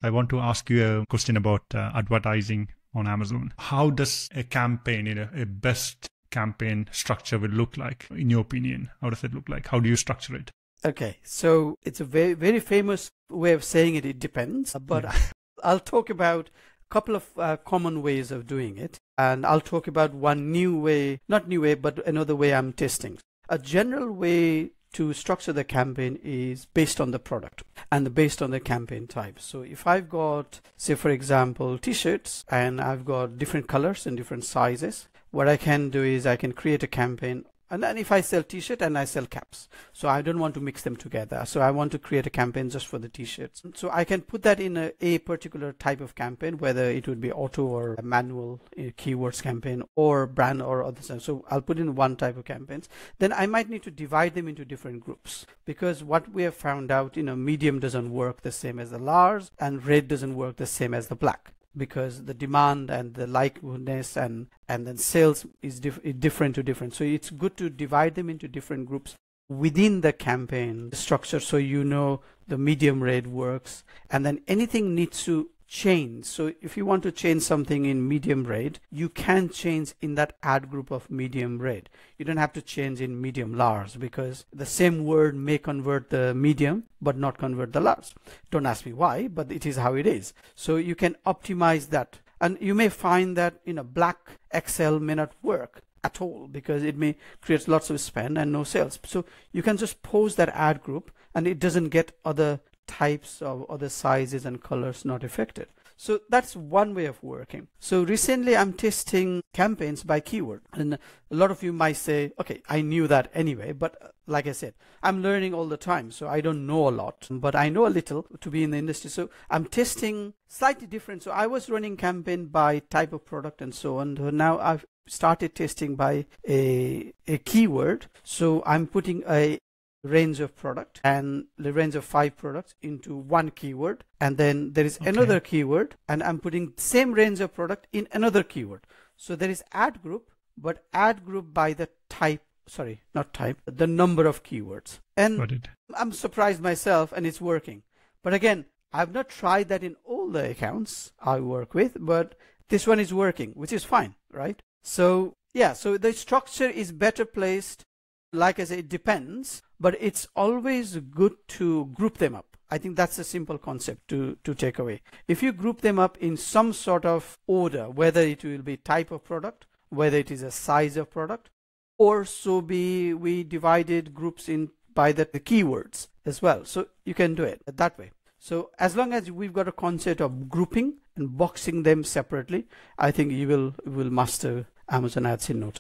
I want to ask you a question about advertising on Amazon. How does a campaign, a best campaign structure will look like, in your opinion? How does it look like? How do you structure it? Okay, so it's a very, very famous way of saying it. It depends, but I'll talk about a couple of common ways of doing it. And I'll talk about one new way, not new way, but another way I'm testing. A general way to structure the campaign is based on the product and based on the campaign type. So if I've got, say, for example, t-shirts and I've got different colors and different sizes, what I can do is I can create a campaign. And then if I sell t-shirt and I sell caps, so I don't want to mix them together. So I want to create a campaign just for the t-shirts. So I can put that in a particular type of campaign, whether it would be auto or manual keywords campaign or brand or other stuff. So I'll put in one type of campaigns. Then I might need to divide them into different groups, because what we have found out, medium doesn't work the same as the large and red doesn't work the same as the black, because the demand and the likeliness and then sales is different to different. So it's good to divide them into different groups within the campaign structure, so the medium red works, and then anything needs to change. So if you want to change something in medium red, you can change in that ad group of medium red. You don't have to change in medium large, because the same word may convert the medium but not convert the large. Don't ask me why, but it is how it is. So you can optimize that, and you may find that black XL may not work at all, because it may create lots of spend and no sales. So you can just post that ad group and it doesn't get other types of other sizes and colors not affected. So that's one way of working. So recently I'm testing campaigns by keyword, and a lot of you might say, okay, I knew that anyway, but like I said, I'm learning all the time, so I don't know a lot, but I know a little to be in the industry. So I'm testing slightly different. So I was running campaign by type of product and so on. Now I've started testing by a keyword. So I'm putting a range of product and the range of 5 products into one keyword, and then there is another keyword, and I'm putting same range of product in another keyword. So there is ad group, but ad group by the type, sorry, not type, the number of keywords. And I'm surprised myself, and it's working. But again, I've not tried that in all the accounts I work with, but this one is working, which is fine, right? So yeah, so the structure is better placed. Like I say, it depends, but it's always good to group them up. I think that's a simple concept to take away. If you group them up in some sort of order, whether it will be type of product, whether it is a size of product, or we divided groups in by the keywords as well. So you can do it that way. So as long as we've got a concept of grouping and boxing them separately, I think you will master Amazon Ads in no time.